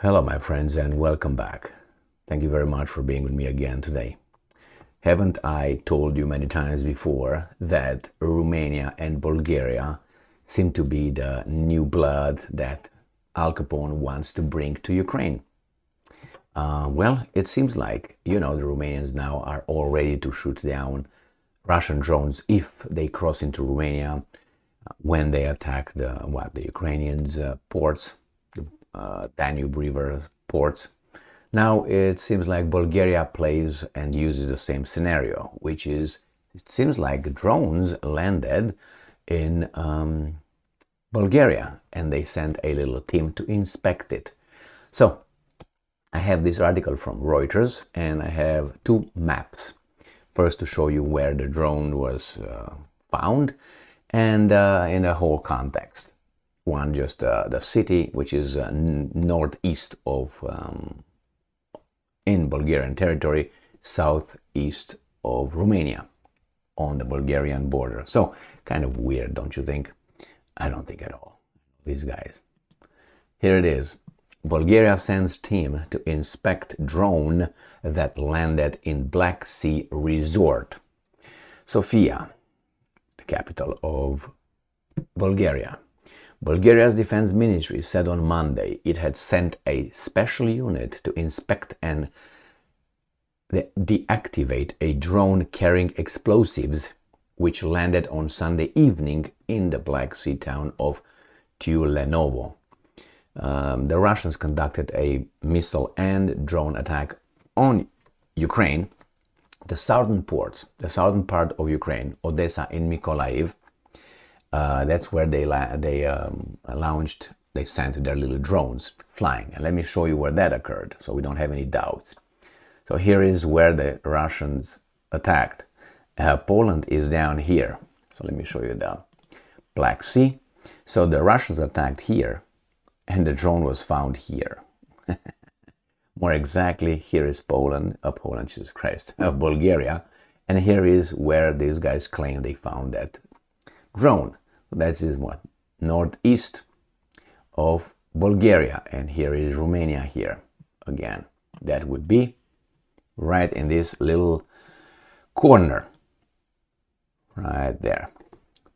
Hello my friends and welcome back. Thank you very much for being with me again today. Haven't I told you many times before that Romania and Bulgaria seem to be the new blood that Al Capone wants to bring to Ukraine? Well, it seems like, the Romanians now are all ready to shoot down Russian drones if they cross into Romania when they attack the Ukrainians' ports, Danube River ports. Now it seems like Bulgaria plays and uses the same scenario, which is, it seems like drones landed in Bulgaria and they sent a little team to inspect it. So I have this article from Reuters and I have two maps. First to show you where the drone was found and in the whole context. One just the city, which is northeast of in Bulgarian territory, southeast of Romania, on the Bulgarian border. So kind of weird, don't you think? I don't think at all. These guys. Here it is. Bulgaria sends team to inspect drone that landed in Black Sea resort. Sofia, the capital of Bulgaria. Bulgaria's defense ministry said on Monday it had sent a special unit to inspect and deactivate a drone carrying explosives which landed on Sunday evening in the Black Sea town of Tulenovo. The Russians conducted a missile and drone attack on Ukraine, the southern part of Ukraine, Odessa and Mykolaiv. That's where they sent their little drones flying. And let me show you where that occurred so we don't have any doubts. So here is where the Russians attacked. Poland is down here. So let me show you the Black Sea. So the Russians attacked here and the drone was found here. More exactly, here is Poland, Jesus Christ, Bulgaria. And here is where these guys claim they found that drone. That is what? Northeast of Bulgaria. And here is Romania here. Again, that would be right in this little corner. Right there.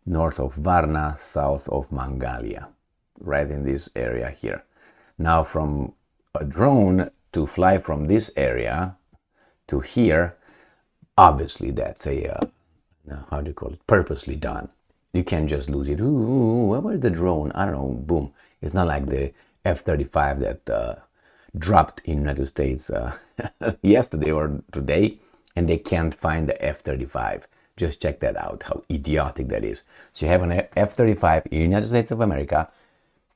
North of Varna, south of Mangalia. Right in this area here. Now from a drone to fly from this area to here, obviously that's a, how do you call it, purposely done. You can't just lose it. Ooh, where's the drone? I don't know, boom. It's not like the F-35 that dropped in the United States yesterday or today, and they can't find the F-35. Just check that out, how idiotic that is. So you have an F-35 in the United States of America,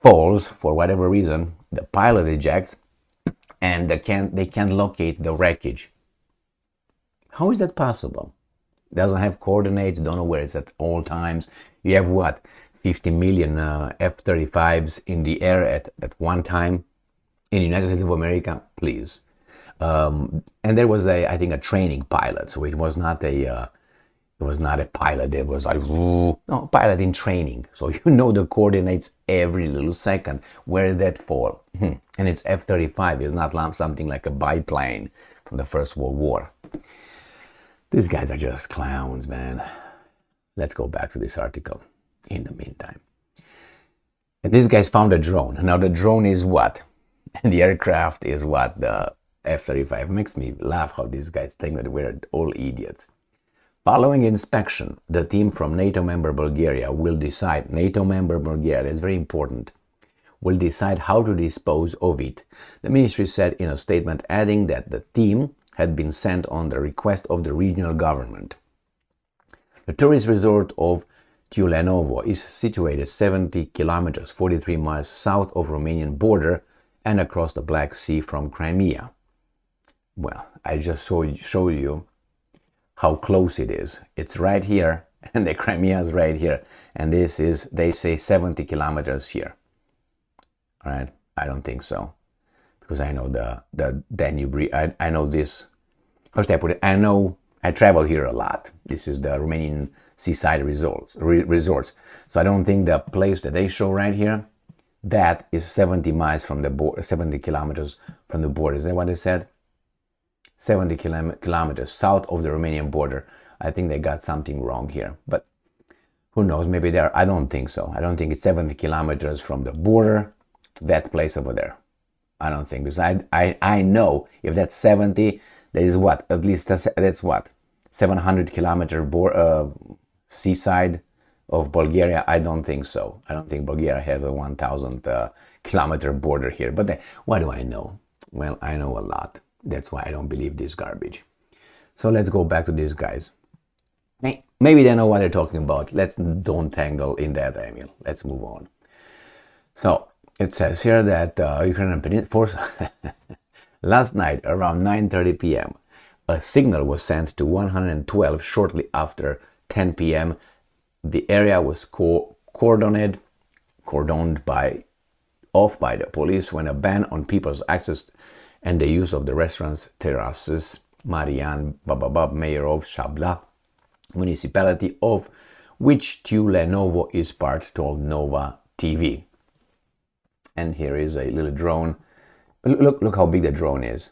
falls for whatever reason, the pilot ejects, and they can't locate the wreckage. How is that possible? Doesn't have coordinates, don't know where it's at all times. You have what, 50 million F-35s in the air at one time in the United States of America? Please. And there was I think a training pilot, so it was not a pilot. It was like no, pilot in training. So you know the coordinates every little second. Where is that fall? And it's F-35. It's not something like a biplane from the First World War. These guys are just clowns, man. Let's go back to this article in the meantime. And these guys found a drone. Now the drone is what? And the aircraft is what? The F-35. Makes me laugh how these guys think that we're all idiots. Following inspection, the team from NATO member Bulgaria will decide, that's very important, will decide how to dispose of it. The ministry said in a statement, adding that the team had been sent on the request of the regional government. The tourist resort of Tulenovo is situated 70 kilometers, 43 miles south of Romanian border and across the Black Sea from Crimea. Well, I just show you how close it is. It's right here and the Crimea is right here. And this is, they say 70 kilometers here. All right, I don't think so. Because I know the Danube, I know this, how should I put it? I travel here a lot. This is the Romanian seaside resorts. So I don't think the place that they show right here, that is 70 miles from the border, 70 kilometers from the border. Is that what they said? 70 kilometers south of the Romanian border. I think they got something wrong here, but who knows? Maybe there. I don't think so. I don't think it's 70 kilometers from the border to that place over there. I don't think, because I know if that's 70, that is what, at least that's what, 700 kilometer seaside of Bulgaria. I don't think so. I don't think Bulgaria has a 1,000 kilometer border here. But what do I know? Well, I know a lot. That's why I don't believe this garbage. So let's go back to these guys. Maybe they know what they're talking about. Let's don't tangle in that, Emil. Let's move on. So it says here that Ukrainian force last night around 9:30 p.m. a signal was sent to 112 shortly after 10 p.m. The area was cordoned off by the police when a ban on people's access and the use of the restaurants, terraces. Marian Bababab, mayor of Shabla, municipality of which Tulenovo is part, told Nova TV. And here is a little drone. Look how big the drone is.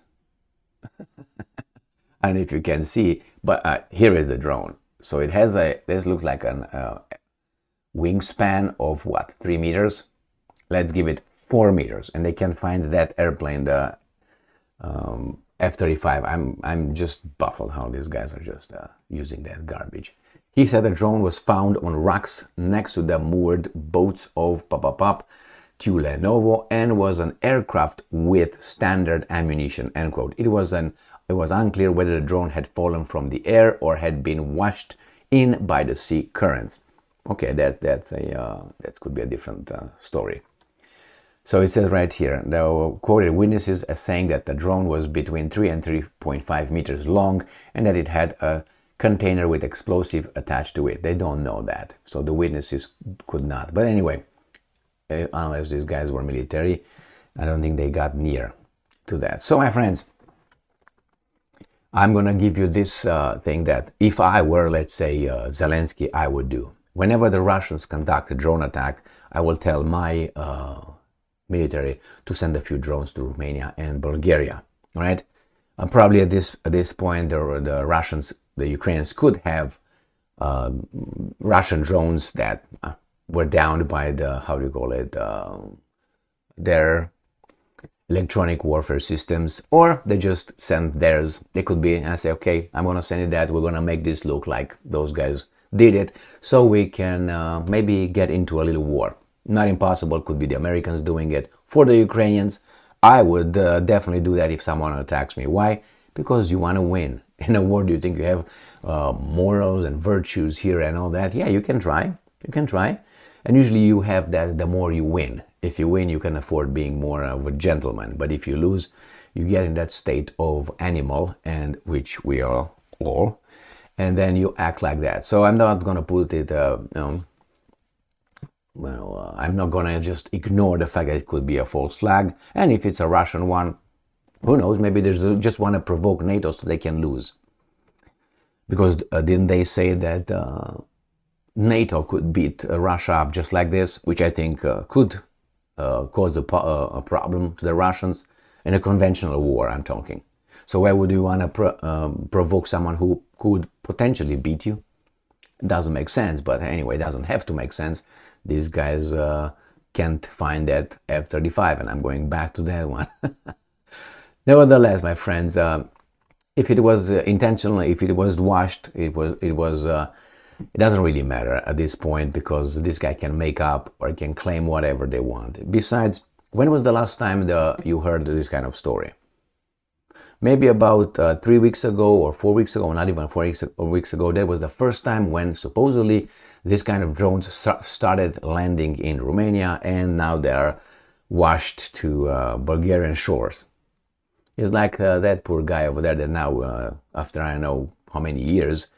And if you can see, but here is the drone. So it has this looks like an wingspan of what, 3 meters? Let's give it 4 meters, and they can find that airplane, the F-35. I'm just baffled how these guys are just using that garbage. He said the drone was found on rocks next to the moored boats of Tulenovo and was an aircraft with standard ammunition, end quote. It was unclear whether the drone had fallen from the air or had been washed in by the sea currents. Okay, that could be a different story. So it says right here, the quoted witnesses as saying that the drone was between 3 and 3.5 meters long and that it had a container with explosive attached to it. They don't know that, so the witnesses could not. But anyway, unless these guys were military, I don't think they got near to that. So my friends, I'm gonna give you this thing that if I were, let's say, Zelensky, I would do. Whenever the Russians conduct a drone attack, I will tell my military to send a few drones to Romania and Bulgaria. All right, probably at this point, the Russians, the Ukrainians could have Russian drones that were downed by the, how do you call it, their electronic warfare systems, or they just send theirs. They could be and say, okay, I'm gonna send you that. We're gonna make this look like those guys did it, so we can maybe get into a little war. Not impossible, could be the Americans doing it for the Ukrainians. I would definitely do that if someone attacks me. Why? Because you want to win. In a war, do you think you have morals and virtues here and all that? Yeah, you can try. You can try. And usually you have that the more you win. If you win, you can afford being more of a gentleman. But if you lose, you get in that state of animal, and which we are all. And then you act like that. So I'm not going to put it... I'm not gonna just ignore the fact that it could be a false flag, and if it's a Russian one, who knows, maybe they just want to provoke NATO so they can lose. Because didn't they say that NATO could beat Russia up just like this, which I think could cause a problem to the Russians in a conventional war, I'm talking. So why would you want to provoke someone who could potentially beat you? It doesn't make sense, but anyway, it doesn't have to make sense. These guys can't find that F-35, and I'm going back to that one. Nevertheless, my friends, if it was intentional, if it was washed, it doesn't really matter at this point, because this guy can make up or can claim whatever they want. Besides, when was the last time you heard this kind of story? Maybe about 3 weeks ago or 4 weeks ago, not even 4 weeks ago, that was the first time when supposedly this kind of drones started landing in Romania, and now they're washed to Bulgarian shores. It's like that poor guy over there that now, after I know how many years,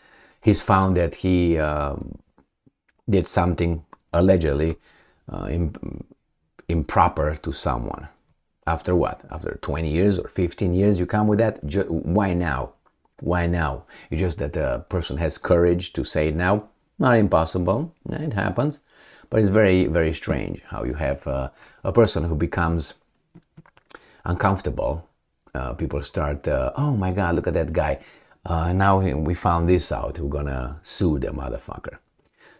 he's found that he did something allegedly improper to someone. After what? After 20 years or 15 years you come with that? Why now? Why now? It's just that the person has courage to say it now? Not impossible. It happens. But it's very, very strange how you have a person who becomes uncomfortable. People start, oh my God, look at that guy. Now we found this out. We're gonna sue the motherfucker.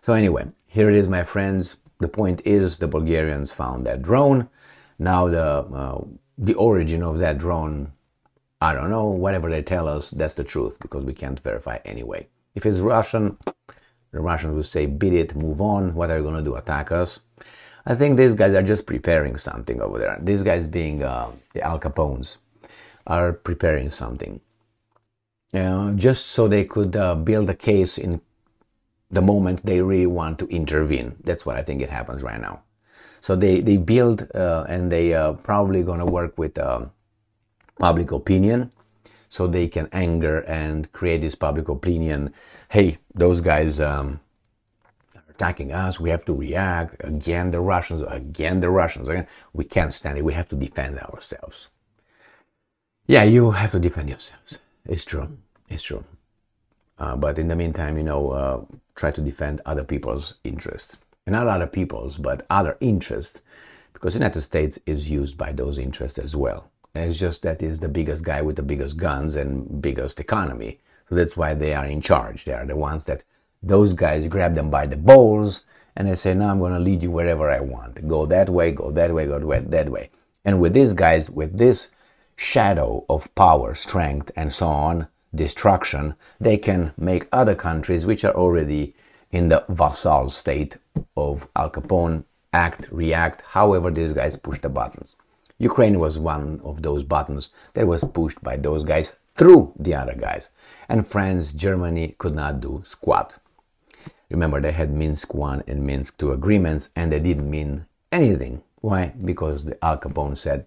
So anyway, here it is, my friends. The point is, the Bulgarians found that drone. Now the origin of that drone, I don't know. Whatever they tell us, that's the truth, because we can't verify anyway. If it's Russian, the Russians will say, beat it, move on. What are you gonna do? Attack us? I think these guys are just preparing something over there. These guys, being the Al Capones, are preparing something. Just so they could build a case in the moment they really want to intervene. That's what I think it happens right now. So they build and they probably gonna work with public opinion, so they can anger and create this public opinion. Hey, those guys are attacking us. We have to react. Again, the Russians. Again, the Russians. Again, we can't stand it. We have to defend ourselves. Yeah, you have to defend yourselves. It's true. It's true. But in the meantime, try to defend other people's interests. And not other people's, but other interests. Because the United States is used by those interests as well. And it's just that is the biggest guy with the biggest guns and biggest economy. So that's why they are in charge. They are the ones that those guys grab them by the balls and they say, no, I'm going to lead you wherever I want. Go that way, go that way, go that way. And with these guys, with this shadow of power, strength, and so on, destruction, they can make other countries which are already in the vassal state of Al Capone act, react, however these guys push the buttons. Ukraine was one of those buttons that was pushed by those guys through the other guys. And France, Germany could not do squat. Remember, they had Minsk I and Minsk II agreements, and they didn't mean anything. Why? Because the Al Capone said,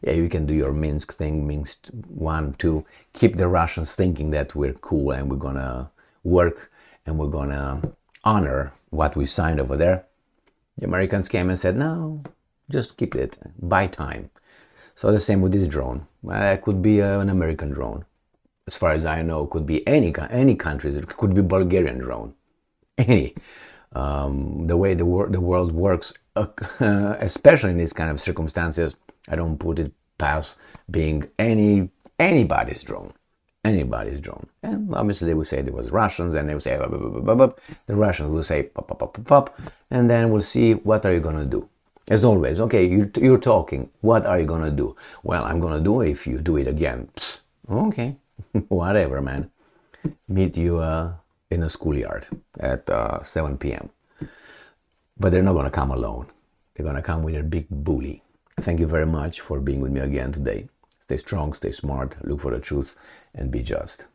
yeah, you can do your Minsk thing, Minsk 1, 2. Keep the Russians thinking that we're cool and we're gonna work and we're gonna honor what we signed over there. The Americans came and said, no, just keep it, buy time. So the same with this drone. Well, it could be an American drone. As far as I know, it could be any country. It could be Bulgarian drone. Any. The way the world works, especially in these kind of circumstances, I don't put it past being anybody's drone. Anybody's drone. And obviously they will say there was Russians, and they will say blah, blah, blah, blah, blah. The Russians will say pop, pop, pop, pop, pop, and then we'll see what are you gonna do. As always, okay, you're talking. What are you gonna do? Well, I'm gonna do it if you do it again. Psst. Okay, whatever, man. Meet you in a schoolyard at 7 p.m. But they're not gonna come alone. They're gonna come with their big bully. Thank you very much for being with me again today. Stay strong, stay smart, look for the truth, and be just.